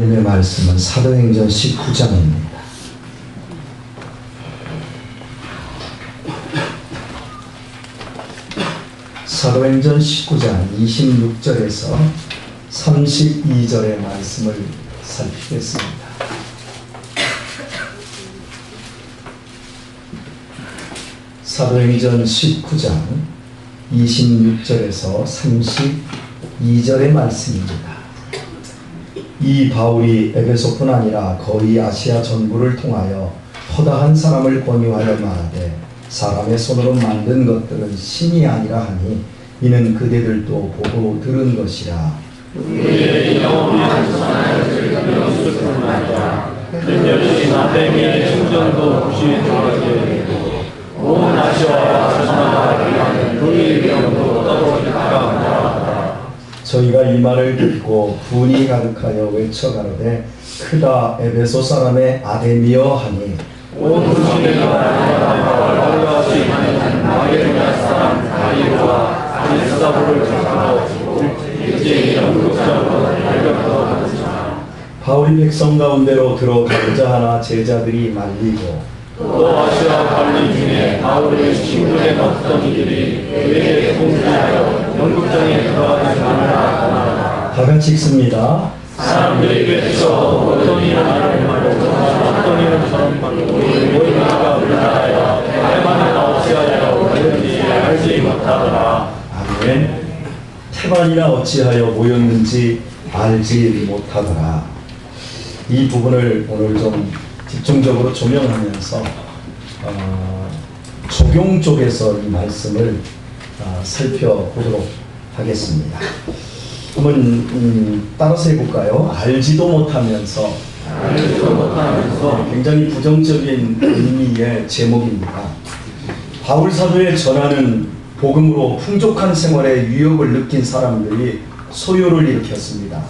하나님의 말씀은 사도행전 19장입니다. 사도행전 19장 26절에서 32절의 말씀을 살피겠습니다. 사도행전 19장 26절에서 32절의 말씀입니다. 이 바울이 에베소뿐 아니라 거의 아시아 전부를 통하여 허다한 사람을 권유하여 말하되 사람의 손으로 만든 것들은 신이 아니라 하니 이는 그대들도 보고 들은 것이라. 우리의 영혼이 한손하여 즐기며 슬픔을 하자. 든든히 나뱀의 충전도 없이 돌아게 되고 온 아시아와 전하가 일하는 우리의 병도 떠돌다가 나아가라. 저희가 이 말을 듣고 분이 가득하여 외쳐 가로되 크다 에베소 사람의 아데미여 하니 온 도시가 얼같이 많은 마게도냐 사람 가이오와 아리스다고를 찾고 이제 연극장으로 발격도 하였으나 바울이 백성 가운데로 들어가고자 하나 제자들이 말리고 또 아시아 관리 중에 바울의 친구된 어떤 이들이 그에게 공개하여 연극장에 들어가지 말라. 다 같이 읽습니다. 사람들에게서 어떤 이는 이런 말로 어떤 이는 저런 말로 모임마다 우리나라여 대만이나 어찌하여 그랬는지 알지 못하더라. 아멘. 태반이나 어찌하여 모였는지 알지 못하더라. 이 부분을 오늘 좀 집중적으로 조명하면서 적용 쪽에서 이 말씀을 살펴보도록 하겠습니다. 한번 따라서 해볼까요? 알지도 못하면서 굉장히 부정적인 의미의 제목입니다. 바울 사도의 전하는 복음으로 풍족한 생활의 유욕을 느낀 사람들이 소요를 일으켰습니다.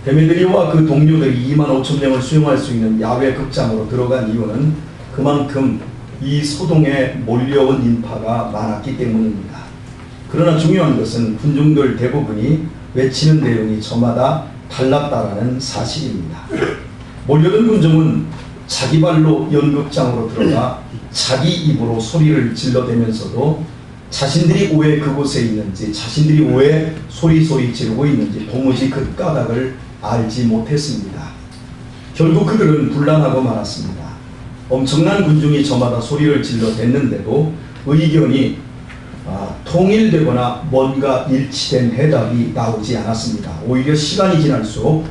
데메드리오와 그 동료들이 25,000명을 수용할 수 있는 야외 극장으로 들어간 이유는 그만큼 이 소동에 몰려온 인파가 많았기 때문입니다. 그러나 중요한 것은 군중들 대부분이 외치는 내용이 저마다 달랐다라는 사실입니다. 몰려든 군중은 자기 발로 연극장으로 들어가 자기 입으로 소리를 질러대면서도 자신들이 왜 그곳에 있는지, 자신들이 왜 소리 지르고 있는지 도무지 그 까닭을 알지 못했습니다. 결국 그들은 분란하고 말았습니다. 엄청난 군중이 저마다 소리를 질러댔는데도 의견이 통일되거나 뭔가 일치된 해답이 나오지 않았습니다. 오히려 시간이 지날수록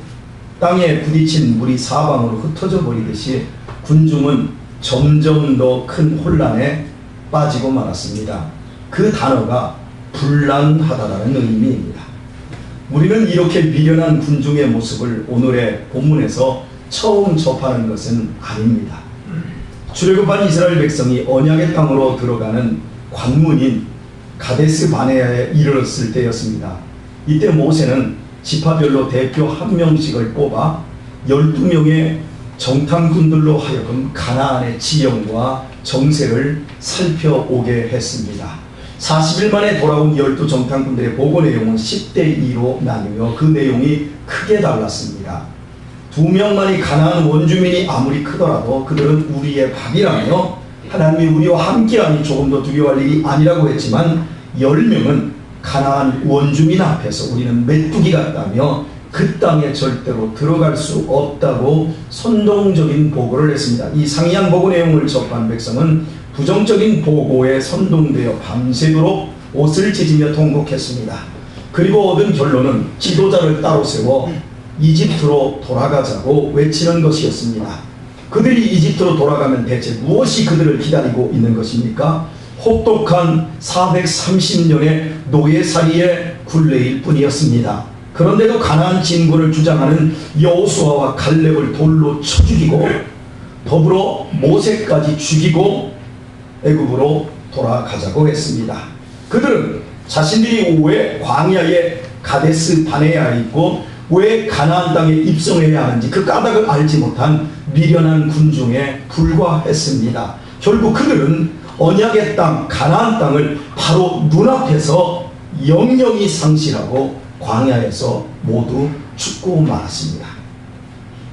땅에 부딪힌 물이 사방으로 흩어져 버리듯이 군중은 점점 더 큰 혼란에 빠지고 말았습니다. 그 단어가 분란하다라는 의미입니다. 우리는 이렇게 미련한 군중의 모습을 오늘의 본문에서 처음 접하는 것은 아닙니다. 출애굽한 이스라엘 백성이 언약의 땅으로 들어가는 관문인 가데스 바네아에 이르렀을 때였습니다. 이때 모세는 지파별로 대표 한 명씩을 뽑아 12명의 정탐꾼들로 하여금 가나안의 지형과 정세를 살펴오게 했습니다. 40일 만에 돌아온 12정탐꾼들의 보고 내용은 10대 2로 나뉘며 그 내용이 크게 달랐습니다. 2명만이 가나안 원주민이 아무리 크더라도 그들은 우리의 밥이라며 하나님이 우리와 함께하니 조금 더 두려워할 일이 아니라고 했지만 10명은 가나안 원주민 앞에서 우리는 메뚜기 같다며 그 땅에 절대로 들어갈 수 없다고 선동적인 보고를 했습니다. 이 상이한 보고 내용을 접한 백성은 부정적인 보고에 선동되어 밤새도록 옷을 찢으며 통곡했습니다. 그리고 얻은 결론은 지도자를 따로 세워 이집트로 돌아가자고 외치는 것이었습니다. 그들이 이집트로 돌아가면 대체 무엇이 그들을 기다리고 있는 것입니까? 혹독한 430년의 노예살이의 굴레일 뿐이었습니다. 그런데도 가나안 진군을 주장하는 여호수아와 갈렙을 돌로 쳐 죽이고 더불어 모세까지 죽이고 애굽으로 돌아가자고 했습니다. 그들은 자신들이 왜 광야의 가데스 바네아에 있고 왜 가나안 땅에 입성해야 하는지 그 까닭을 알지 못한 미련한 군중에 불과했습니다. 결국 그들은 언약의 땅 가나안 땅을 바로 눈앞에서 영영이 상실하고 광야에서 모두 죽고 말았습니다.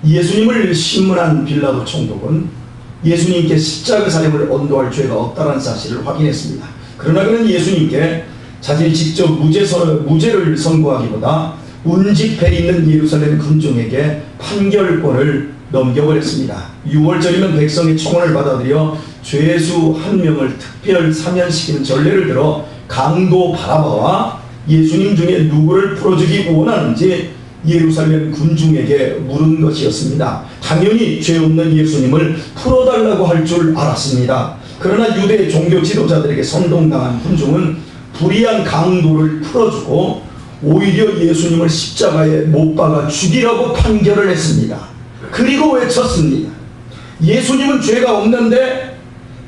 예수님을 신문한 빌라도 총독은 예수님께 십자가 사형을 언도할 죄가 없다는 사실을 확인했습니다. 그러나 그는 예수님께 자신이 직접 무죄를 선고하기보다 운집해 있는 예루살렘 군중에게 판결권을 넘겨버렸습니다. 6월절이면 백성의 청원을 받아들여 죄수 한 명을 특별 사면시키는 전례를 들어 강도 바라바와 예수님 중에 누구를 풀어주기 원하는지 예루살렘 군중에게 물은 것이었습니다. 당연히 죄 없는 예수님을 풀어달라고 할 줄 알았습니다. 그러나 유대 종교 지도자들에게 선동당한 군중은 불의한 강도를 풀어주고 오히려 예수님을 십자가에 못 박아 죽이라고 판결을 했습니다. 그리고 외쳤습니다. 예수님은 죄가 없는데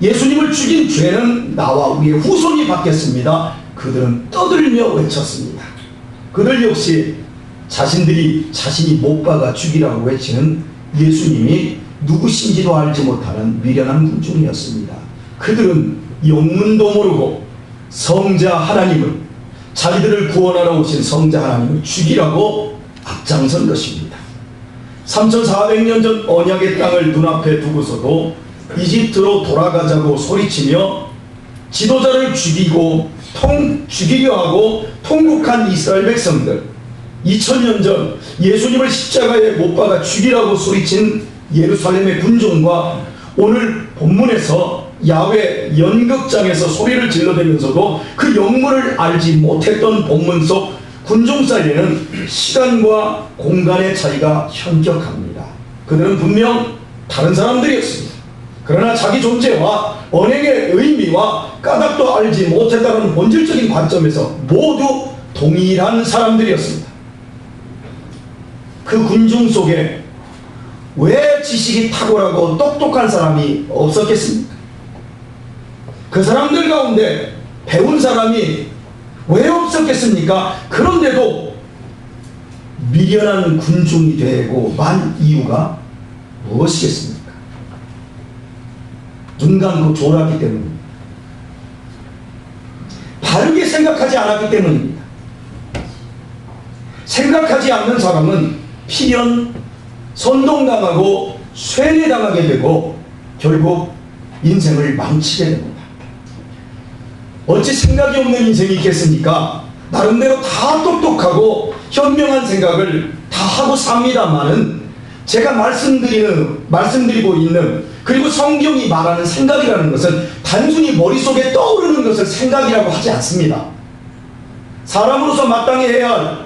예수님을 죽인 죄는 나와 우리의 후손이 받겠습니다. 그들은 떠들며 외쳤습니다. 그들 역시 자신이 못 박아 죽이라고 외치는 예수님이 누구신지도 알지 못하는 미련한 군중이었습니다. 그들은 영문도 모르고 성자 하나님을, 자기들을 구원하러 오신 성자 하나님을 죽이라고 앞장선 것입니다. 3400년 전 언약의 땅을 눈앞에 두고서도 이집트로 돌아가자고 소리치며 지도자를 죽이려 하고 통곡한 이스라엘 백성들, 2000년 전 예수님을 십자가에 못 박아 죽이라고 소리친 예루살렘의 군중과 오늘 본문에서 야훼 연극장에서 소리를 질러대면서도 그 영문을 알지 못했던 본문 속 군중 사이에는 시간과 공간의 차이가 현격합니다. 그들은 분명 다른 사람들이었습니다. 그러나 자기 존재와 언행의 의미와 까닭도 알지 못했다는 본질적인 관점에서 모두 동일한 사람들이었습니다. 그 군중 속에 왜 지식이 탁월하고 똑똑한 사람이 없었겠습니까? 그 사람들 가운데 배운 사람이 왜 없었겠습니까? 그런데도 미련한 군중이 되고 만 이유가 무엇이겠습니까? 눈 감고 졸았기 때문입니다. 바르게 생각하지 않았기 때문입니다. 생각하지 않는 사람은 필연 선동당하고 쇠뇌당하게 되고 결국 인생을 망치게 됩니다. 어찌 생각이 없는 인생이 있겠습니까? 나름대로 다 똑똑하고 현명한 생각을 다 하고 삽니다만은 제가 말씀드리고 있는, 그리고 성경이 말하는 생각이라는 것은 단순히 머릿속에 떠오르는 것을 생각이라고 하지 않습니다. 사람으로서 마땅히 해야 할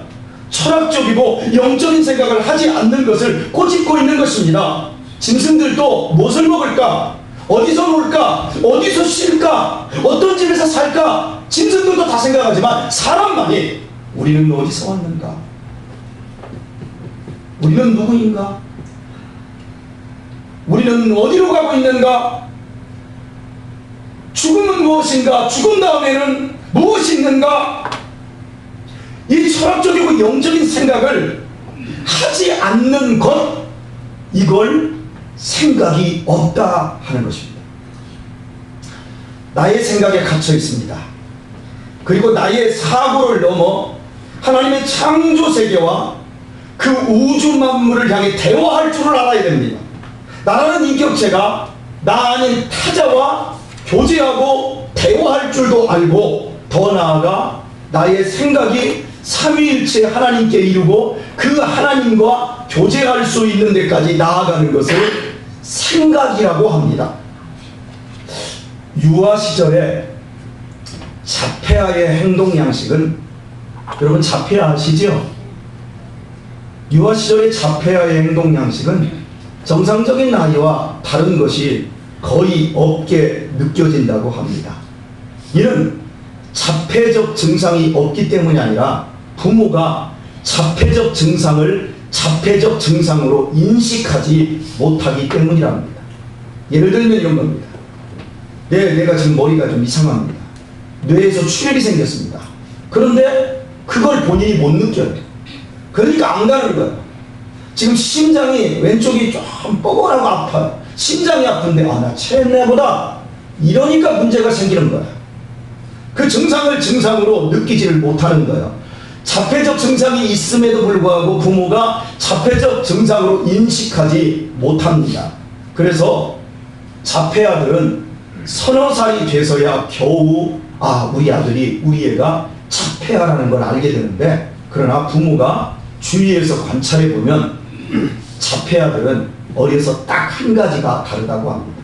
철학적이고 영적인 생각을 하지 않는 것을 꼬집고 있는 것입니다. 짐승들도 무엇을 먹을까? 어디서 놀까? 어디서 쉴까? 어떤 집에서 살까? 짐승들도 다 생각하지만 사람만이 우리는 어디서 왔는가? 우리는 누구인가? 우리는 어디로 가고 있는가? 죽음은 무엇인가? 죽음 다음에는 무엇이 있는가? 이 철학적이고 영적인 생각을 하지 않는 것, 이걸 생각이 없다 하는 것입니다. 나의 생각에 갇혀 있습니다. 그리고 나의 사고를 넘어 하나님의 창조 세계와 그 우주 만물을 향해 대화할 줄을 알아야 됩니다. 나라는 인격체가 나 아닌 타자와 교제하고 대화할 줄도 알고, 더 나아가 나의 생각이 삼위일체 하나님께 이르고 그 하나님과 교제할 수 있는 데까지 나아가는 것을 생각이라고 합니다. 유아 시절에 자폐아의 행동 양식은, 여러분 자폐아 아시죠? 유아 시절의 자폐아의 행동 양식은 정상적인 아이와 다른 것이 거의 없게 느껴진다고 합니다. 이는 자폐적 증상이 없기 때문이 아니라 부모가 자폐적 증상을 자폐적 증상으로 인식하지 못하기 때문이랍니다. 예를 들면 이런 겁니다. 내가 지금 머리가 좀 이상합니다. 뇌에서 출혈이 생겼습니다. 그런데 그걸 본인이 못 느껴요. 그러니까 안 가는 거예요. 지금 심장이 왼쪽이 좀 뻐근하고 아파요. 심장이 아픈데 나 체했네보다, 이러니까 문제가 생기는 거예요. 그 증상을 증상으로 느끼지를 못하는 거예요. 자폐적 증상이 있음에도 불구하고 부모가 자폐적 증상으로 인식하지 못합니다. 그래서 자폐 아들은 서너 살이 돼서야 겨우 우리 아들이, 우리 애가 자폐아라는 걸 알게 되는데, 그러나 부모가 주위에서 관찰해 보면 자폐 아들은 어려서 딱 한 가지가 다르다고 합니다.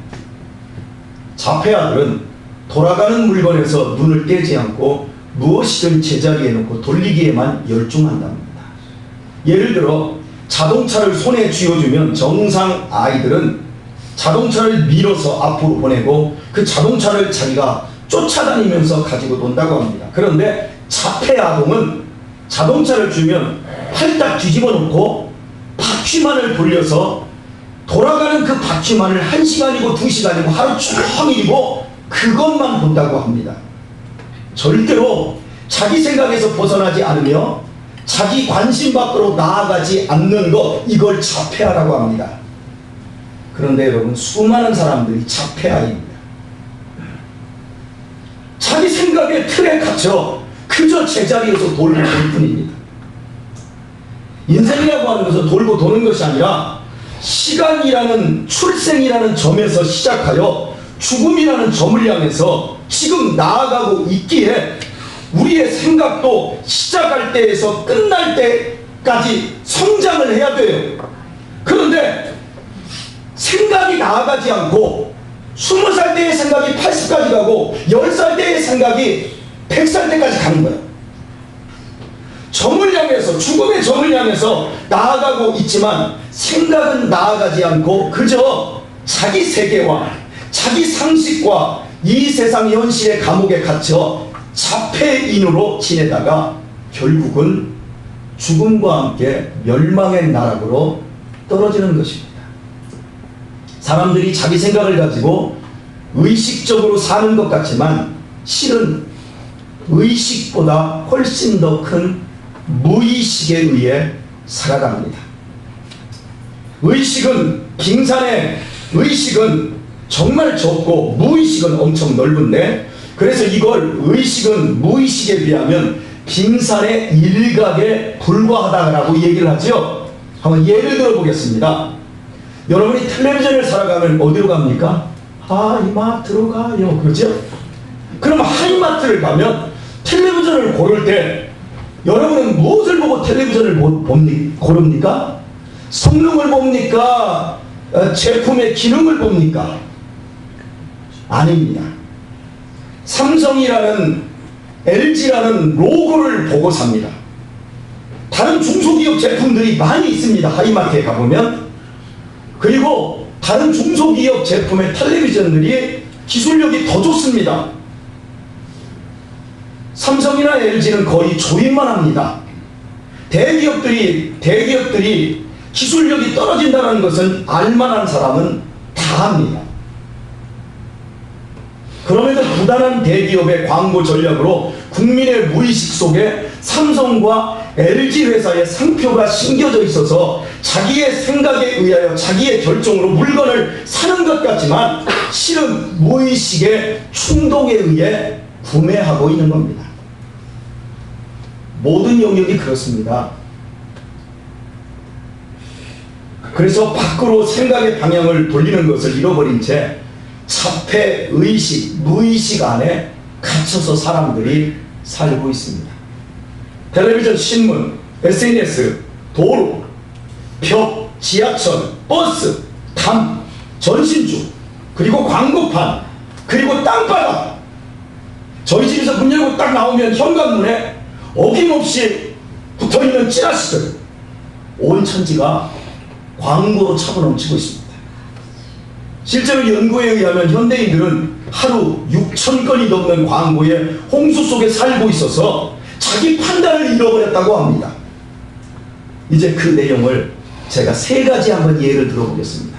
자폐 아들은 돌아가는 물건에서 눈을 떼지 않고 무엇이든 제자리에 놓고 돌리기에만 열중한답니다. 예를 들어 자동차를 손에 쥐어주면 정상 아이들은 자동차를 밀어서 앞으로 보내고 그 자동차를 자기가 쫓아다니면서 가지고 논다고 합니다. 그런데 자폐 아동은 자동차를 주면 팔딱 뒤집어 놓고 바퀴만을 돌려서 돌아가는 그 바퀴만을 1시간이고 2시간이고 하루 종일이고 그것만 본다고 합니다. 절대로 자기 생각에서 벗어나지 않으며 자기 관심 밖으로 나아가지 않는 것, 이걸 자폐아라고 합니다. 그런데 여러분, 수많은 사람들이 자폐아입니다. 자기 생각의 틀에 갇혀 그저 제자리에서 돌고 돌 뿐입니다. 인생이라고 하는 것은 돌고 도는 것이 아니라 시간이라는, 출생이라는 점에서 시작하여 죽음이라는 점을 향해서 지금 나아가고 있기에 우리의 생각도 시작할 때에서 끝날 때까지 성장을 해야 돼요. 그런데 생각이 나아가지 않고 20살 때의 생각이 80까지 가고 10살 때의 생각이 100살 때까지 가는 거예요. 점을 향해서, 죽음의 점을 향해서 나아가고 있지만 생각은 나아가지 않고 그저 자기 세계와 자기 상식과 이 세상 현실의 감옥에 갇혀 자폐인으로 지내다가 결국은 죽음과 함께 멸망의 나락으로 떨어지는 것입니다. 사람들이 자기 생각을 가지고 의식적으로 사는 것 같지만 실은 의식보다 훨씬 더 큰 무의식에 의해 살아갑니다. 의식은, 빙산의 의식은 정말 적고 무의식은 엄청 넓은데, 그래서 이걸 의식은 무의식에 비하면 빙산의 일각에 불과하다라고 얘기를 하죠. 한번 예를 들어 보겠습니다. 여러분이 텔레비전을 사러 가면 어디로 갑니까? 하이마트로 가요. 그렇죠? 그럼 하이마트를 가면 텔레비전을 고를 때 여러분은 무엇을 보고 텔레비전을 고릅니까? 성능을 봅니까? 제품의 기능을 봅니까? 아닙니다. 삼성이라는, LG라는 로고를 보고 삽니다. 다른 중소기업 제품들이 많이 있습니다. 하이마트에 가보면. 그리고 다른 중소기업 제품의 텔레비전들이 기술력이 더 좋습니다. 삼성이나 LG는 거의 조립만 합니다. 대기업들이 기술력이 떨어진다는 것은 알만한 사람은 다 합니다. 그럼에도 부단한 대기업의 광고 전략으로 국민의 무의식 속에 삼성과 LG 회사의 상표가 심겨져 있어서 자기의 생각에 의하여 자기의 결정으로 물건을 사는 것 같지만 실은 무의식의 충동에 의해 구매하고 있는 겁니다. 모든 영역이 그렇습니다. 그래서 밖으로 생각의 방향을 돌리는 것을 잃어버린 채 자폐, 의식, 무의식 안에 갇혀서 사람들이 살고 있습니다. 텔레비전, 신문, SNS, 도로, 벽, 지하철, 버스, 담, 전신주, 그리고 광고판, 그리고 땅바닥. 저희 집에서 문 열고 딱 나오면 현관문에 어김없이 붙어있는 찌라시들, 온 천지가 광고로 차고 넘치고 있습니다. 실제로 연구에 의하면 현대인들은 하루 6,000건이 넘는 광고의 홍수 속에 살고 있어서 자기 판단을 잃어버렸다고 합니다. 이제 그 내용을 제가 3가지 한번 예를 들어보겠습니다.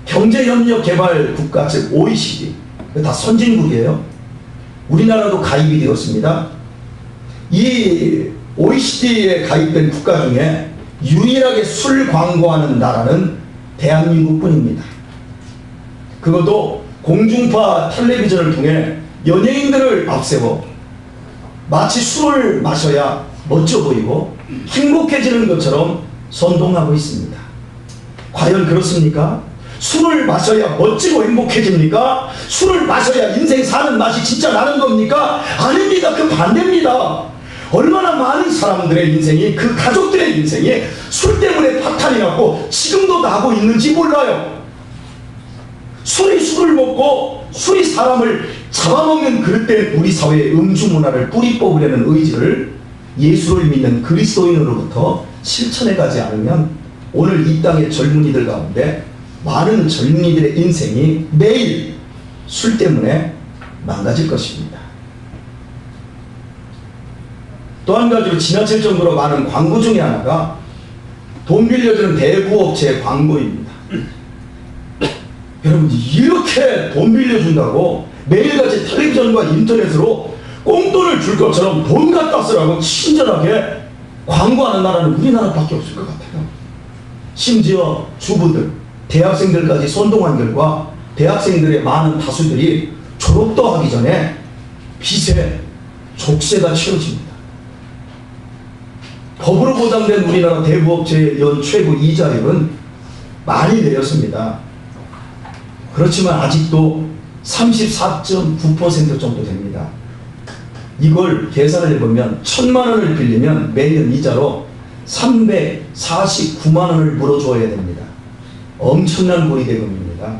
경제협력개발국가, 즉 OECD, 다 선진국이에요. 우리나라도 가입이 되었습니다. 이 OECD에 가입된 국가 중에 유일하게 술 광고하는 나라는 대한민국뿐입니다. 그것도 공중파 텔레비전을 통해 연예인들을 앞세워 마치 술을 마셔야 멋져 보이고 행복해지는 것처럼 선동하고 있습니다. 과연 그렇습니까? 술을 마셔야 멋지고 행복해집니까? 술을 마셔야 인생 사는 맛이 진짜 나는 겁니까? 아닙니다. 그 반대입니다. 얼마나 많은 사람들의 인생이, 그 가족들의 인생이 술 때문에 파탄이 났고 지금도 나고 있는지 몰라요. 술이 술을 먹고 술이 사람을 잡아먹는 그릇 된 우리 사회의 음주 문화를 뿌리 뽑으려는 의지를 예수를 믿는 그리스도인으로부터 실천해 가지 않으면 오늘 이 땅의 젊은이들 가운데 많은 젊은이들의 인생이 매일 술 때문에 망가질 것입니다. 또 한 가지로 지나칠 정도로 많은 광고 중에 하나가 돈 빌려주는 대부업체의 광고입니다. 여러분, 이렇게 돈 빌려준다고 매일같이 텔레비전과 인터넷으로 꽁돈을 줄 것처럼 돈 갖다 쓰라고 친절하게 광고하는 나라는 우리나라밖에 없을 것 같아요. 심지어 주부들, 대학생들까지 선동한 결과 대학생들의 많은 다수들이 졸업도 하기 전에 빚에 족쇄가 치러집니다. 법으로 보장된 우리나라 대부업체의 연 최고 이자율은 많이 내렸습니다. 그렇지만 아직도 34.9% 정도 됩니다. 이걸 계산을 해보면 1,000만 원을 빌리면 매년 이자로 349만 원을 물어줘야 됩니다. 엄청난 고리대금입니다.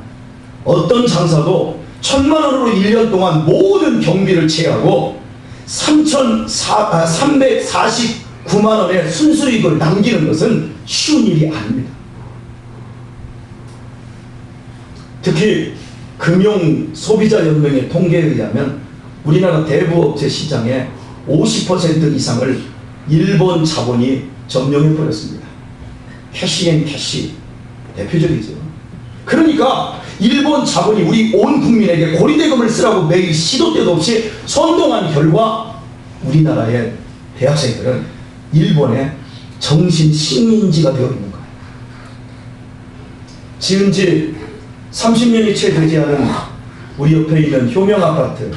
어떤 장사도 1,000만 원으로 1년 동안 모든 경비를 체하고 349만 원의 순수익을 남기는 것은 쉬운 일이 아닙니다. 특히 금융소비자연맹의 통계에 의하면 우리나라 대부업체 시장의 50% 이상을 일본 자본이 점령해버렸습니다. 캐시앤캐시 대표적이죠. 그러니까 일본 자본이 우리 온 국민에게 고리대금을 쓰라고 매일 시도 때도 없이 선동한 결과 우리나라의 대학생들은 일본의 정신 식민지가 되어 있는 거예요. 지은 지 30년이 채 되지 않은 우리 옆에 있는 효명아파트,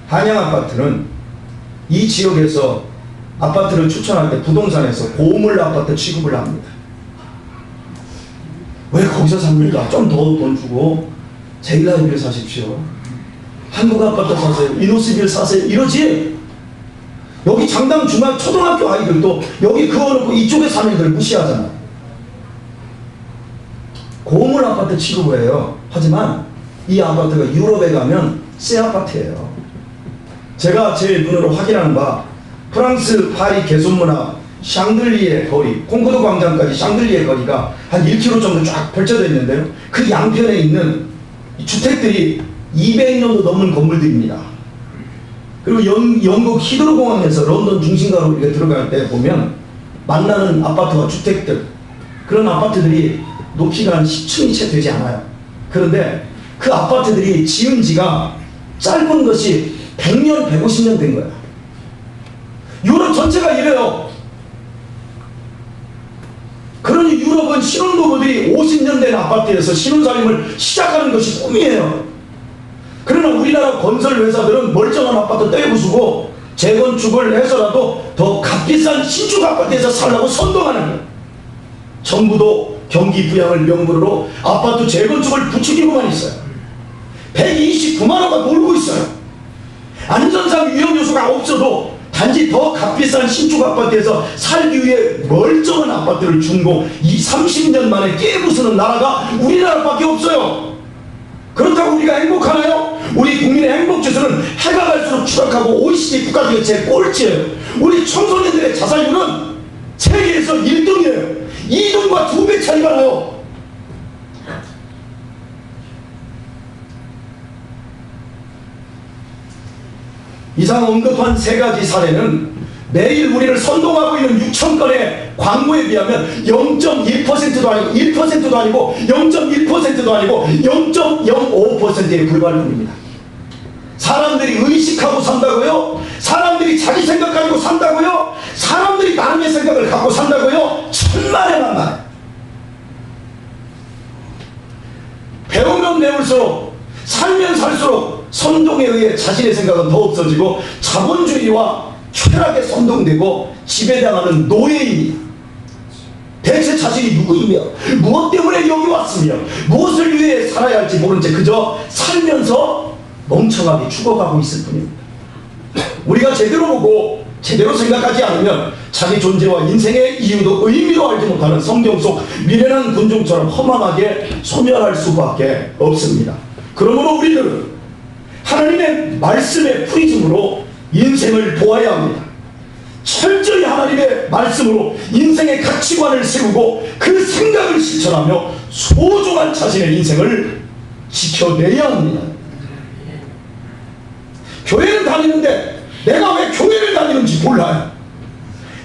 한양아파트는 이 지역에서 아파트를 추천할 때 부동산에서 고물 아파트 취급을 합니다. 왜 거기서 삽니까? 좀 더 돈 주고 제일라이브를 사십시오. 한국 아파트 사세요. 이노스빌 사세요. 이러지. 여기 장당 중학 초등학교 아이들도 여기 그어놓고 이쪽에 사는 애들 무시하잖아. 고물 아파트 취급을 해요. 하지만 이 아파트가 유럽에 가면 새 아파트예요. 제가 제 눈으로 확인한 바 프랑스 파리 개손문화 샹들리에 거리, 콩코드 광장까지 샹들리에 거리가 한 1km 정도 쫙 펼쳐져 있는데요. 그 양편에 있는 주택들이 200년도 넘는 건물들입니다. 그리고 영국 히드로 공항에서 런던 중심가로 이렇게 들어갈 때 보면 만나는 아파트와 주택들, 그런 아파트들이 높이가 한 10층이 채 되지 않아요. 그런데 그 아파트들이 지은 지가 짧은 것이 100년, 150년 된 거야. 유럽 전체가 이래요. 그러니 유럽은 신혼부부들이 50년 된 아파트에서 신혼살림을 시작하는 것이 꿈이에요. 그러나 우리나라 건설회사들은 멀쩡한 아파트 떼부수고 재건축을 해서라도 더 값비싼 신축 아파트에서 살라고 선동하는 거예요. 정부도 경기 부양을 명분으로 아파트 재건축을 부추기고만 있어요. 129만 원가 놀고 있어요. 안전상 위험 요소가 없어도 단지 더 값비싼 신축 아파트에서 살기 위해 멀쩡한 아파트를 준공 30년 만에 깨부수는 나라가 우리나라밖에 없어요. 그렇다고 우리가 행복하나요? 우리 국민의 행복지수는 해가 갈수록 추락하고 OECD 국가 중에 제일 꼴찌예요. 우리 청소년들의 자살률은 세계에서 1등이에요. 2등과 2배 차이가 나요. 이상 언급한 세 가지 사례는 매일 우리를 선동하고 있는 6천 건의 광고에 비하면 0.1%도 아니고 1%도 아니고 0.1%도 아니고 0.05%에 불과할 뿐입니다. 사람들이 의식하고 산다고요? 사람들이 자기 생각 가지고 산다고요? 사람들이 나름의 생각을 갖고 산다고요? 천만에 만만해. 배우면 배울수록, 살면 살수록 선동에 의해 자신의 생각은 더 없어지고 자본주의와 쾌락에 선동되고 지배당하는 노예입니다. 대체 자신이 누구이며 무엇 때문에 여기 왔으며 무엇을 위해 살아야 할지 모른 채 그저 살면서 멍청하게 죽어가고 있을 뿐입니다. 우리가 제대로 보고 제대로 생각하지 않으면 자기 존재와 인생의 이유도 의미도 알지 못하는 성경 속 미련한 군중처럼 허망하게 소멸할 수밖에 없습니다. 그러므로 우리들은 하나님의 말씀의 프리즘으로 인생을 보아야 합니다. 철저히 하나님의 말씀으로 인생의 가치관을 세우고 그 생각을 실천하며 소중한 자신의 인생을 지켜내야 합니다. 교회를 다니는데 내가 왜 교회를 다니는지 몰라요.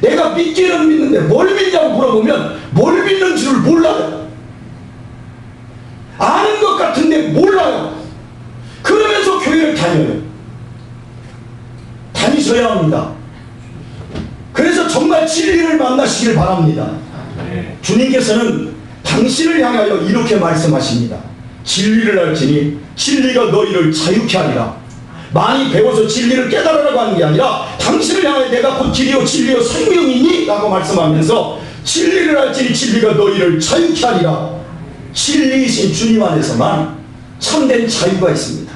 내가 믿기는 믿는데 뭘 믿냐고 물어보면 뭘 믿는 줄을 몰라요. 아는 것 같은데 몰라요. 그러면서 교회를 다녀요. 다니셔야 합니다. 그래서 정말 진리를 만나시길 바랍니다. 주님께서는 당신을 향하여 이렇게 말씀하십니다. 진리를 알지니 진리가 너희를 자유케 하리라. 많이 배워서 진리를 깨달으라고 하는 게 아니라 당신을 향하여 내가 곧 길이요 진리요 생명이니 라고 말씀하면서 진리를 알지니 진리가 너희를 자유케 하리라. 진리이신 주님 안에서만 참된 자유가 있습니다.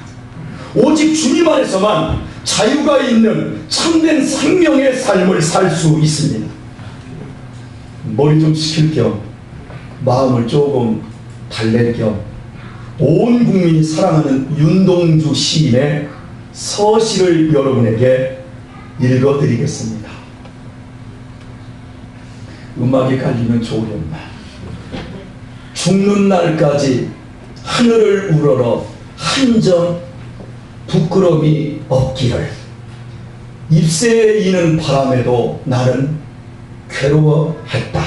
오직 주님 안에서만 자유가 있는 참된 생명의 삶을 살 수 있습니다. 머리 좀 식힐 겸 마음을 조금 달랠 겸 온 국민이 사랑하는 윤동주 시인의 서시를 여러분에게 읽어드리겠습니다. 음악이 깔리면 좋으련만 죽는 날까지 하늘을 우러러 한 점 부끄러움이 없기를. 잎새에 이는 바람에도 나는 괴로워했다.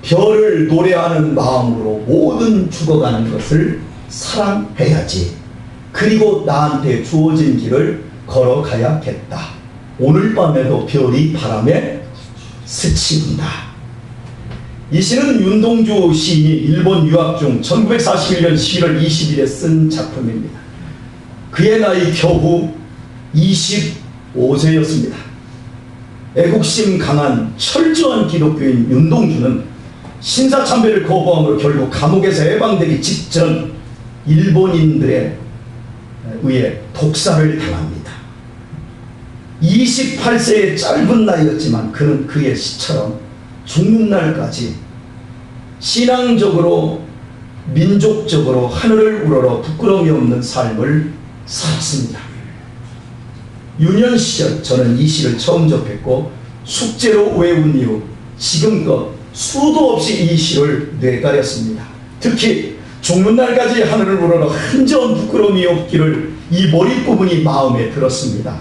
별을 노래하는 마음으로 모든 죽어가는 것을 사랑해야지. 그리고 나한테 주어진 길을 걸어가야겠다. 오늘 밤에도 별이 바람에 스친다. 이 시는 윤동주 시인이 일본 유학 중 1941년 11월 20일에 쓴 작품입니다. 그의 나이 겨우 25세였습니다. 애국심 강한 철저한 기독교인 윤동주는 신사참배를 거부함으로 결국 감옥에서 해방되기 직전 일본인들에 의해 독살을 당합니다. 28세의 짧은 나이였지만 그는 그의 시처럼 죽는 날까지 신앙적으로 민족적으로 하늘을 우러러 부끄러움이 없는 삶을 살았습니다. 유년 시절 저는 이 시를 처음 접했고 숙제로 외운 이후 지금껏 수도 없이 이 시를 뇌가렸습니다. 특히 죽는 날까지 하늘을 우러러 한 점 부끄러움이 없기를 이 머리 부분이 마음에 들었습니다.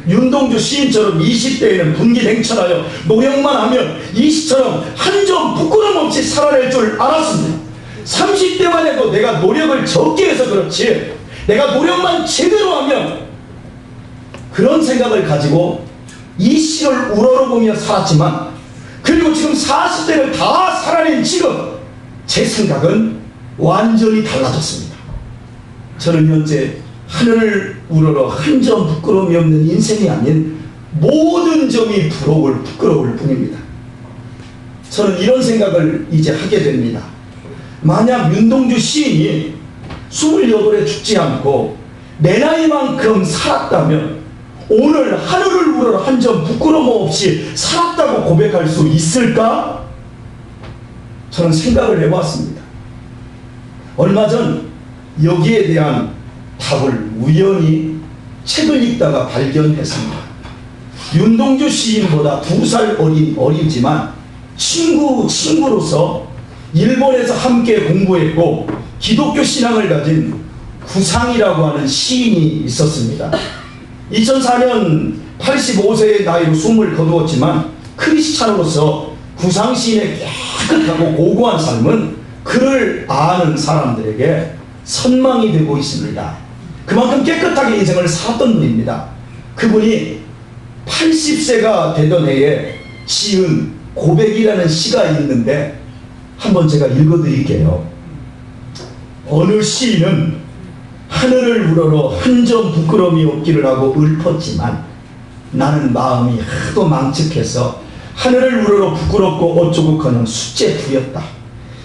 윤동주 시인처럼 20대에는 분기댕천하여 노력만 하면 이 시처럼 한 점 부끄러움 없이 살아낼 줄 알았습니다. 30대만 해도 내가 노력을 적게 해서 그렇지 내가 노력만 제대로 하면 그런 생각을 가지고 이 시를 우러러보며 살았지만 그리고 지금 40대를 다 살아낸 지금 제 생각은 완전히 달라졌습니다. 저는 현재 하늘을 우러러 한 점 부끄러움이 없는 인생이 아닌 모든 점이 부끄러울 뿐입니다. 저는 이런 생각을 이제 하게 됩니다. 만약 윤동주 시인이 28에 죽지 않고 내 나이만큼 살았다면 오늘 하늘을 우러러 한 점 부끄러움 없이 살았다고 고백할 수 있을까? 저는 생각을 해봤습니다. 얼마 전 여기에 대한 답을 우연히 책을 읽다가 발견했습니다. 윤동주 시인보다 2살 어리지만 친구로서 일본에서 함께 공부했고 기독교 신앙을 가진 구상이라고 하는 시인이 있었습니다. 2004년 85세의 나이로 숨을 거두었지만 크리스찬으로서 구상 시인의 깨끗하고 고고한 삶은 그를 아는 사람들에게 선망이 되고 있습니다. 그만큼 깨끗하게 인생을 살았던 분입니다. 그분이 80세가 되던 해에 지은 고백이라는 시가 있는데 한번 제가 읽어드릴게요. 어느 시인은 하늘을 우러러 한 점 부끄러움이 없기를 하고 읊었지만 나는 마음이 하도 망측해서 하늘을 우러러 부끄럽고 어쩌고거는 수째부였다.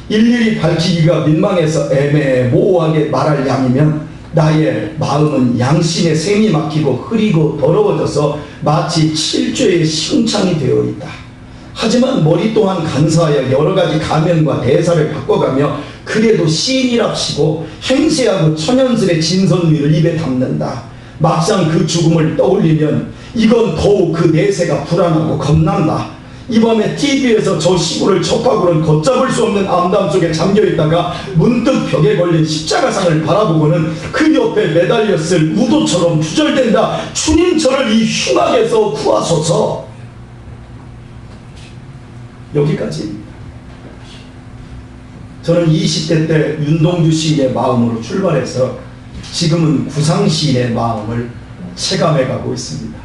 일일이 밝히기가 민망해서 애매해 모호하게 말할 양이면 나의 마음은 양심의 샘이 막히고 흐리고 더러워져서 마치 칠죄의 시궁창이 되어 있다. 하지만 머리 또한 간사하여 여러 가지 가면과 대사를 바꿔가며 그래도 시인이랍시고 행세하고 천연스레 진선미를 입에 담는다. 막상 그 죽음을 떠올리면 이건 더욱 그 내세가 불안하고 겁난다. 이 밤에 TV에서 저 시골을 접하고는 걷잡을 수 없는 암담 속에 잠겨있다가 문득 벽에 걸린 십자가상을 바라보고는 그 옆에 매달렸을 우도처럼 투절된다. 주님 저를 이 흉악에서 구하소서. 여기까지입니다. 저는 20대 때 윤동주 시인의 마음으로 출발해서 지금은 구상 시인의 마음을 체감해 가고 있습니다.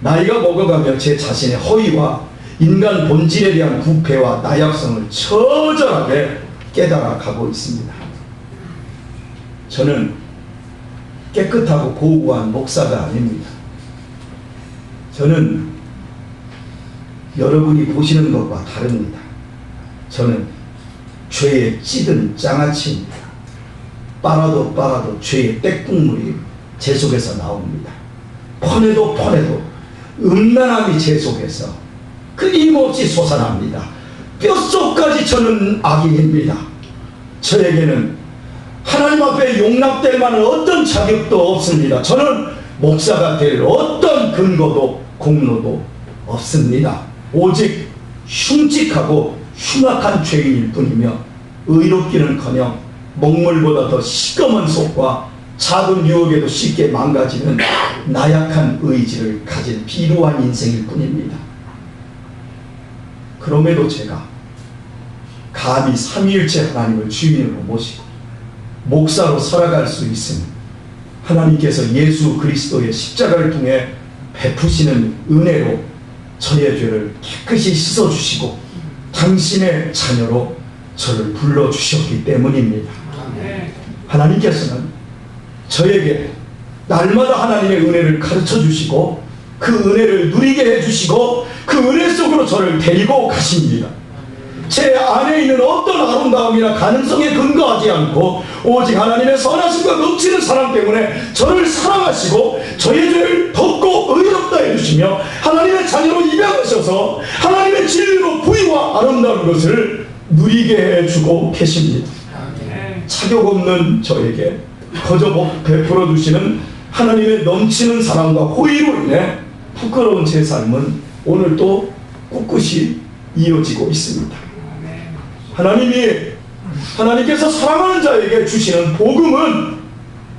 나이가 먹어가며 제 자신의 허위와 인간 본질에 대한 부패와 나약성을 처절하게 깨달아 가고 있습니다. 저는 깨끗하고 고고한 목사가 아닙니다. 저는 여러분이 보시는 것과 다릅니다. 저는 죄에 찌든 장아찌입니다. 빨아도 죄의 떼국물이 제 속에서 나옵니다. 퍼내도 음란함이 제 속에서 끊임없이 솟아납니다. 뼛속까지 저는 악인입니다. 저에게는 하나님 앞에 용납될 만한 어떤 자격도 없습니다. 저는 목사가 될 어떤 근거도 공로도 없습니다. 오직 흉측하고 흉악한 죄인일 뿐이며 의롭기는커녕 먹물보다 더 시꺼먼 속과 작은 유혹에도 쉽게 망가지는 나약한 의지를 가진 비루한 인생일 뿐입니다. 그럼에도 제가 감히 삼위일체 하나님을 주인으로 모시고 목사로 살아갈 수 있으니 하나님께서 예수 그리스도의 십자가를 통해 베푸시는 은혜로 저의 죄를 깨끗이 씻어주시고 당신의 자녀로 저를 불러주셨기 때문입니다. 하나님께서는 저에게 날마다 하나님의 은혜를 가르쳐 주시고 그 은혜를 누리게 해주시고 그 은혜 속으로 저를 데리고 가십니다. 제 안에 있는 어떤 아름다움이나 가능성에 근거하지 않고 오직 하나님의 선하심과 넘치는 사랑 때문에 저를 사랑하시고 저의 죄를 덮고 의롭다 해주시며 하나님의 자녀로 입양하셔서 하나님의 진리로 부유와 아름다운 것을 누리게 해주고 계십니다. 자격 없는 저에게 거저 베풀어 주시는 하나님의 넘치는 사랑과 호의로 인해 부끄러운 제 삶은 오늘도 꿋꿋이 이어지고 있습니다. 하나님께서 사랑하는 자에게 주시는 복음은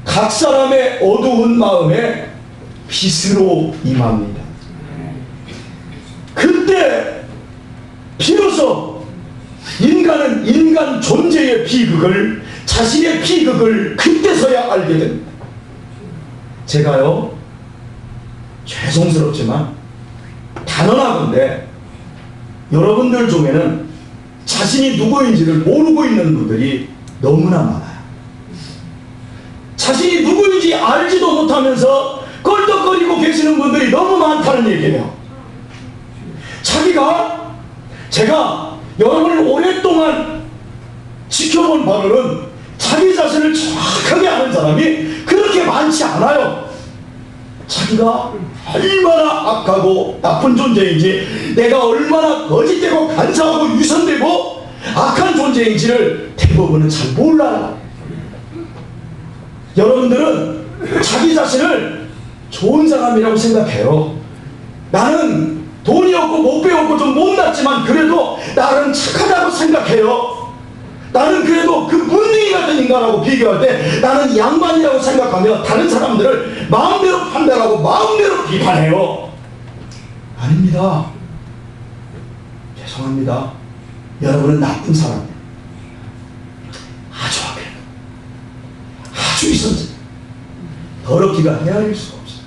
각 사람의 어두운 마음에 빛으로 임합니다. 그때 비로소 인간은 인간 존재의 비극을, 자신의 비극을 그때서야 알게 됩니다. 제가요, 죄송스럽지만 단언하건대 여러분들 중에는 자신이 누구인지를 모르고 있는 분들이 너무나 많아요. 자신이 누구인지 알지도 못하면서 껄떡거리고 계시는 분들이 너무 많다는 얘기예요. 제가 여러분을 오랫동안 지켜본 바로는 자기 자신을 정확하게 아는 사람이 그렇게 많지 않아요. 자기가 얼마나 악하고 나쁜 존재인지, 내가 얼마나 거짓되고 간사하고 유선되고 악한 존재인지를 대부분은 잘 몰라요. 여러분들은 자기 자신을 좋은 사람이라고 생각해요. 나는 돈이 없고 목배 없고 좀 못났지만 그래도 나는 착하다고 생각해요. 나는 그래도 그 문둥이 같은 인간하고 비교할 때 나는 양반이라고 생각하며 다른 사람들을 마음대로 판단하고 마음대로 비판해요. 아닙니다. 죄송합니다. 여러분은 나쁜 사람이에요. 아주 악해, 아주 이선생, 더럽기가 헤아릴 수가 없어요.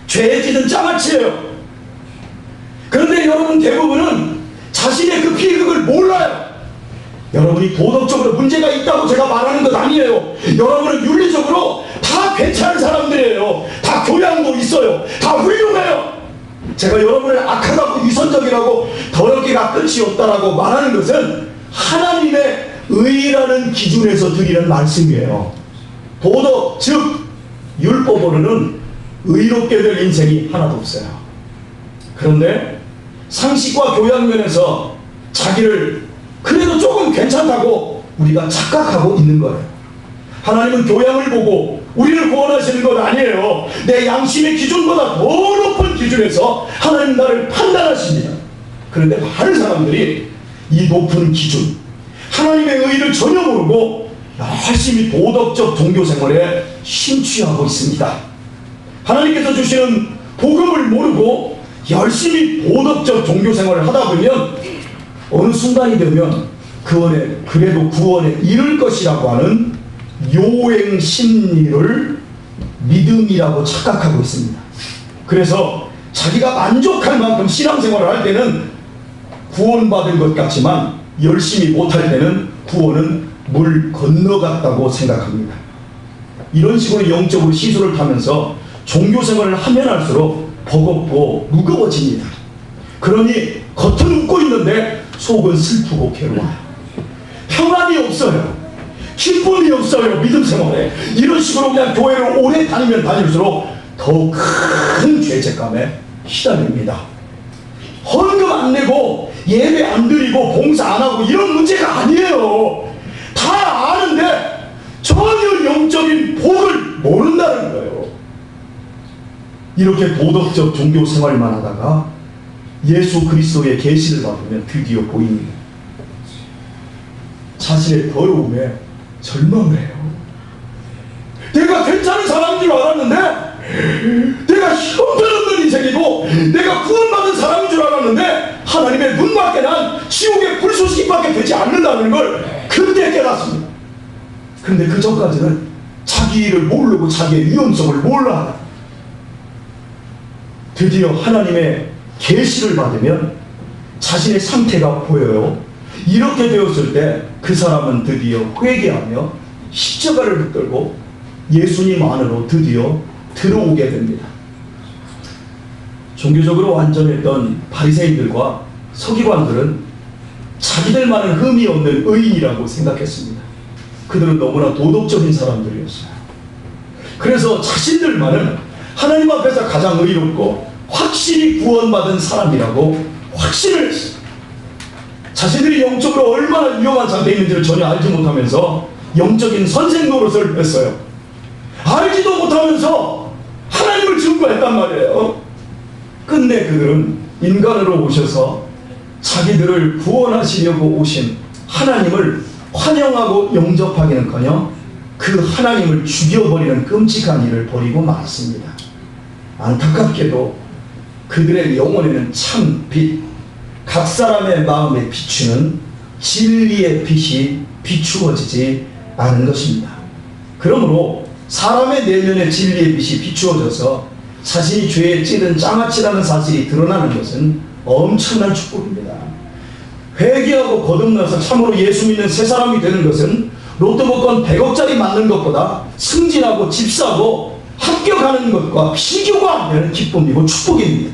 죄에 찌든 장아찌예요. 그런데 여러분 대부분은 자신의 그 비극을 몰라요. 여러분이 도덕적으로 문제가 있다고 제가 말하는 것 아니에요. 여러분은 윤리적으로 다 다 괜찮은 사람들이에요. 다 교양도 있어요. 다 훌륭해요. 제가 여러분을 악하다고 위선적이라고 더럽게가 끝이 없다라고 말하는 것은 하나님의 의라는 기준에서 드리는 말씀이에요. 도덕, 즉 율법으로는 의롭게 될 인생이 하나도 없어요. 그런데 상식과 교양 면에서 자기를 그래도 조금 괜찮다고 우리가 착각하고 있는 거예요. 하나님은 교양을 보고 우리를 구원하시는 것 아니에요. 내 양심의 기준보다 더 높은 기준에서 하나님 나를 판단하십니다. 그런데 많은 사람들이 이 높은 기준, 하나님의 의의를 전혀 모르고 열심히 도덕적 종교 생활에 심취하고 있습니다. 하나님께서 주시는 복음을 모르고 열심히 도덕적 종교 생활을 하다 보면 어느 순간이 되면 그래도 구원에 이를 것이라고 하는 요행 심리를 믿음이라고 착각하고 있습니다. 그래서 자기가 만족할 만큼 신앙생활을 할 때는 구원받은 것 같지만 열심히 못할 때는 구원은 물 건너갔다고 생각합니다. 이런 식으로 영적으로 시소를 타면서 종교생활을 하면 할수록 버겁고 무거워집니다. 그러니 겉은 웃고 있는데 속은 슬프고 괴로워요. 평안이 없어요. 기쁨이 없어요. 믿음 생활에. 이런 식으로 그냥 교회를 오래 다니면 다닐수록 더 큰 죄책감에 시달립니다. 헌금 안 내고 예배 안 드리고 봉사 안 하고 이런 문제가 아니에요. 다 아는데 전혀 영적인 복을 모른다는 거예요. 이렇게 도덕적 종교 생활만 하다가 예수 그리스도의 계시를 받으면 드디어 보입니다. 자신의 더러움에 절망을 해요. 내가 괜찮은 사람인 줄 알았는데, 내가 형편없는 인생이고 내가 구원받은 사람인 줄 알았는데 하나님의 눈밖에 난 지옥의 불쏘시기밖에 되지 않는다는 걸 그때 깨닫습니다. 그런데 그 전까지는 자기 일을 모르고 자기의 위험성을 몰라. 드디어 하나님의 계시를 받으면 자신의 상태가 보여요. 이렇게 되었을 때 그 사람은 드디어 회개하며 십자가를 붙들고 예수님 안으로 드디어 들어오게 됩니다. 종교적으로 완전했던 바리새인들과 서기관들은 자기들만은 흠이 없는 의인이라고 생각했습니다. 그들은 너무나 도덕적인 사람들이었어요. 그래서 자신들만은 하나님 앞에서 가장 의롭고 확실히 구원받은 사람이라고 확신을 했어요. 자신들이 영적으로 얼마나 위험한 상태에 있는지를 전혀 알지 못하면서 영적인 선생 노릇을 했어요. 알지도 못하면서 하나님을 증거했단 말이에요. 끝내 그들은 인간으로 오셔서 자기들을 구원하시려고 오신 하나님을 환영하고 영접하기는커녕 그 하나님을 죽여버리는 끔찍한 일을 벌이고 말았습니다. 안타깝게도 그들의 영혼에는 참 빛, 각 사람의 마음에 비추는 진리의 빛이 비추어지지 않은 것입니다. 그러므로 사람의 내면의 진리의 빛이 비추어져서 자신이 죄에 찌든 장아찌라는 사실이 드러나는 것은 엄청난 축복입니다. 회개하고 거듭나서 참으로 예수 믿는 새 사람이 되는 것은 로또 복권 100억짜리 맞는 것보다 승진하고 집 사고 합격하는 것과 비교가 안 되는 기쁨이고 축복입니다.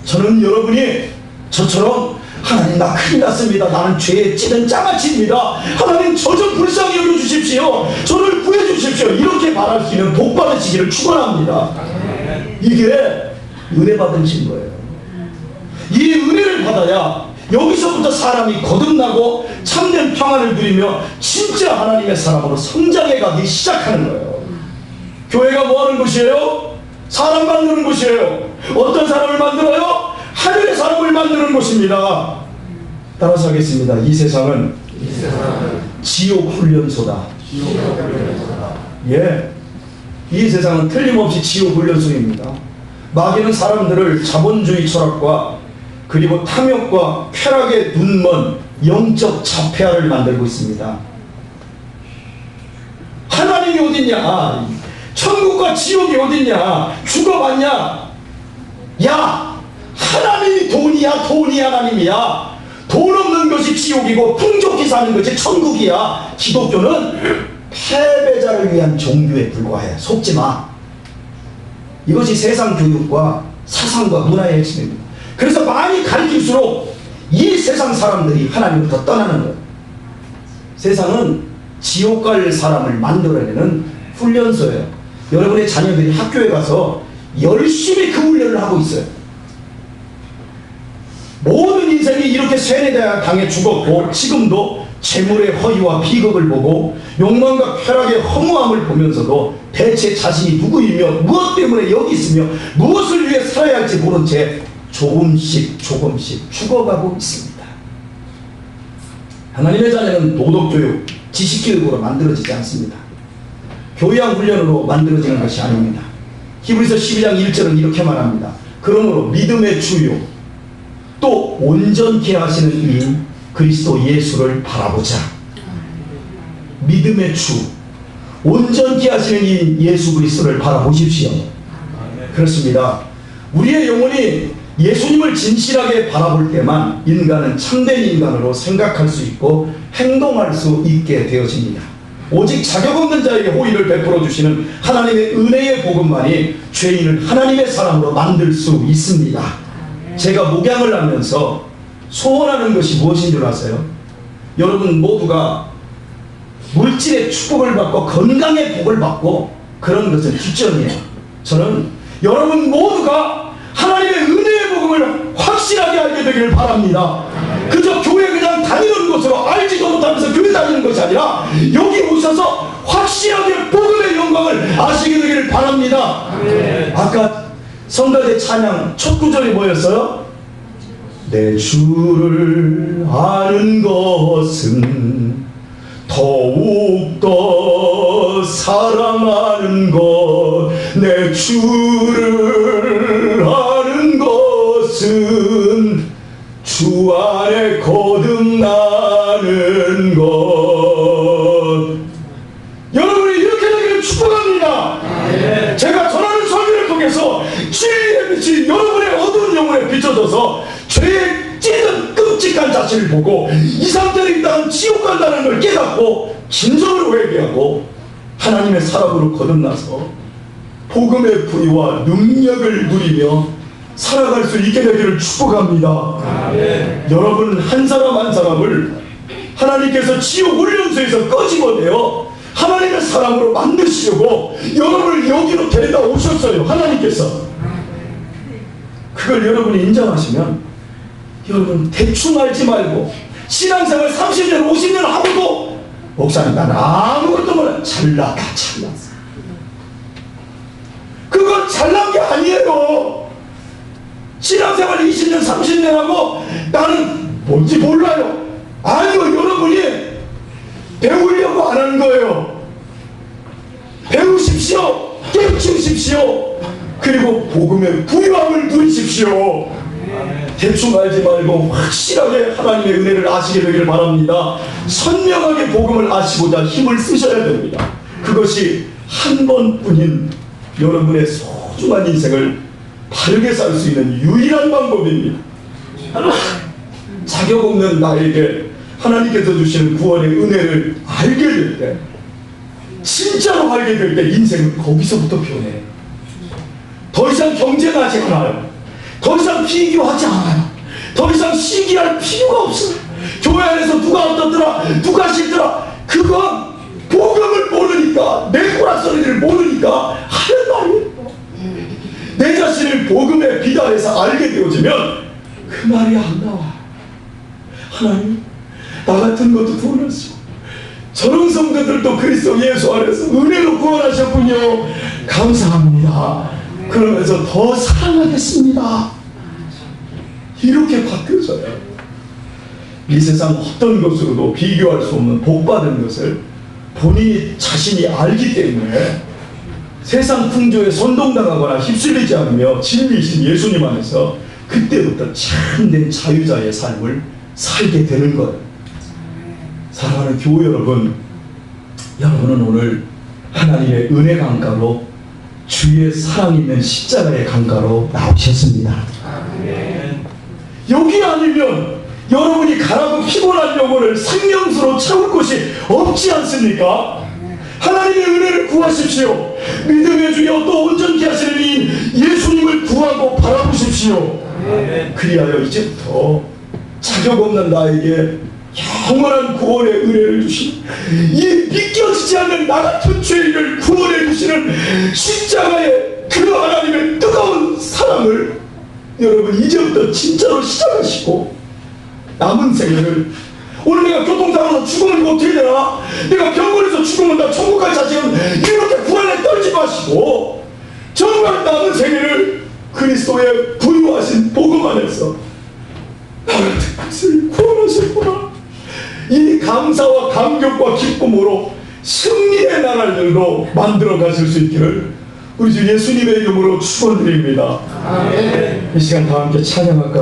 저는 여러분이 저처럼 하나님 나 큰일 났습니다. 나는 죄에 찌든 장아찌입니다. 하나님 저 좀 불쌍히 여겨주십시오. 저를 구해주십시오. 이렇게 말할 수 있는 복 받으시기를 축원합니다. 이게 은혜 받으신 거예요. 이 은혜를 받아야 여기서부터 사람이 거듭나고 참된 평안을 누리며 진짜 하나님의 사람으로 성장해 가기 시작하는 거예요. 교회가 뭐 하는 곳이에요? 사람 만드는 곳이에요. 어떤 사람을 만들어요? 하늘의 사람을 만드는 곳입니다. 따라서 하겠습니다. 이 세상은 지옥 훈련소다. 예, 이 세상은 틀림없이 지옥 훈련소입니다. 마귀는 사람들을 자본주의 철학과 그리고 탐욕과 쾌락에 눈먼 영적 자폐아를 만들고 있습니다. 하나님이 어딨냐? 천국과 지옥이 어딨냐? 죽어봤냐? 야! 하나님이 돈이야, 돈이 하나님이야. 돈 없는 것이 지옥이고 풍족히 사는 것이 천국이야. 기독교는 패배자를 위한 종교에 불과해. 속지 마. 이것이 세상 교육과 사상과 문화의 핵심입니다. 그래서 많이 가르칠수록 이 세상 사람들이 하나님부터 떠나는 거예요. 세상은 지옥 갈 사람을 만들어내는 훈련소예요. 여러분의 자녀들이 학교에 가서 열심히 그 훈련을 하고 있어요. 모든 인생이 이렇게 세뇌당해 죽었고 지금도 재물의 허위와 비극을 보고 욕망과 쾌락의 허무함을 보면서도 대체 자신이 누구이며 무엇 때문에 여기 있으며 무엇을 위해 살아야 할지 모른 채 조금씩 죽어가고 있습니다. 하나님의 자녀는 도덕교육, 지식교육으로 만들어지지 않습니다. 교양훈련으로 만들어지는 것이 아닙니다. 히브리서 12장 1절은 이렇게 말합니다. 그러므로 믿음의 주요 또 온전케 하시는 이인 그리스도 예수를 바라보자. 믿음의 주, 온전케 하시는 이인 예수 그리스도를 바라보십시오. 그렇습니다. 우리의 영혼이 예수님을 진실하게 바라볼 때만 인간은 참된 인간으로 생각할 수 있고 행동할 수 있게 되어집니다. 오직 자격 없는 자에게 호의를 베풀어 주시는 하나님의 은혜의 복음만이 죄인을 하나님의 사람으로 만들 수 있습니다. 제가 목양을 하면서 소원하는 것이 무엇인 줄 아세요? 여러분 모두가 물질의 축복을 받고 건강의 복을 받고 그런 것은 뒷전이에요. 저는 여러분 모두가 하나님의 은혜의 복음을 확실하게 알게 되기를 바랍니다. 그저 교회 그냥 다니는 것으로 알지도 못하면서 교회 다니는 것이 아니라 여기 오셔서 확실하게 복음의 영광을 아시게 되기를 바랍니다. 아까 성가대 찬양 첫 구절이 뭐였어요? 내 주를 아는 것은 더욱더 사랑하는 것, 내 주를 아는 것은 주 안에 거듭나는 것. 여러분이 이렇게 되기를 축복합니다. 제가 전하는 설교를 통해서 진리의 빛이 여러분의 어두운 영혼에 비춰져서 죄의 찌든 끔찍한 자신을 보고 이 상태로 있다면 지옥 간다는 걸 깨닫고 진정으로 회개하고 하나님의 사람으로 거듭나서 복음의 부유와 능력을 누리며 살아갈 수 있게 되기를 축복합니다. 여러분 한 사람 한 사람을 하나님께서 지옥 훈련소에서 끄집어내어 하나님의 사람으로 만드시려고 여러분을 여기로 데려다 오셨어요. 하나님께서. 그걸 여러분이 인정하시면 여러분 대충 알지 말고 신앙생활 30년 50년 하고도 목사님 난 아무것도 몰라. 잘났다. 그건 잘난 게 아니에요. 신앙생활 20년 30년 하고 나는 뭔지 몰라요. 아니요. 여러분이 배우려고 안 하는 거예요. 배우십시오. 깨우치십시오. 그리고 복음의 부유함을 누리십시오. 대충 알지 말고 확실하게 하나님의 은혜를 아시게 되기를 바랍니다. 선명하게 복음을 아시고자 힘을 쓰셔야 됩니다. 그것이 한 번뿐인 여러분의 소중한 인생을 바르게 살 수 있는 유일한 방법입니다. 자격 없는 나에게 하나님께서 주시는 구원의 은혜를 알게 될 때, 진짜로 알게 될 때 인생은 거기서부터 변해. 더 이상 경쟁하지 않아요. 더 이상 비교하지 않아요. 더 이상 시기할 필요가 없어요. 교회 안에서 누가 어떻더라, 누가 싫더라, 그건 복음을 모르니까, 내 꼬락소리를 모르니까 하는 말이에요. 내 자신을 복음의 빛 아래서 알게 되어지면 그 말이 안 나와. 하나님, 나 같은 것도 구원하시고 저런 성도들도 그리스도 예수 안에서 은혜로 구원하셨군요. 감사합니다. 그러면서 더 사랑하겠습니다. 이렇게 바뀌어져요. 이 세상 어떤 것으로도 비교할 수 없는 복받은 것을 본인이 자신이 알기 때문에 세상 풍조에 선동당하거나 휩쓸리지 않으며 진리이신 예수님 안에서 그때부터 참된 자유자의 삶을 살게 되는 거예요. 사랑하는 교회 여러분, 여러분은 오늘 하나님의 은혜 강가로 주의 사랑 있는 십자가의 강가로 나오셨습니다. 여기 아니면 여러분이 가라고 피곤한 영혼을 생명수로 채울 곳이 없지 않습니까? 하나님의 은혜를 구하십시오. 믿음의 주여 또 온전케 하시는 이 예수님을 구하고 바라보십시오. 그리하여 이제부터 자격 없는 나에게 영원한 구원의 은혜를 주신 이 믿겨지지 않는 나 같은 죄인을 구원해 주시는 십자가의 그 하나님의 뜨거운 사랑을 여러분 이제부터 진짜로 시작하시고 남은 생애를 오늘 내가 교통사고로 죽으면 이거 어떻게 되나? 내가 병원에서 죽으면 나 천국 갈 자식은 이렇게 구원에 떨지 마시고 정말 남은 생애를 그리스도의 부유하신 복음 안에서 나 같은 것을 구원하셨구나. 이 감사와 감격과 기쁨으로 승리의 나라들로 만들어 가실 수 있기를 우리 주 예수님의 이름으로 축원드립니다. 이 시간 다 함께 찬양할까?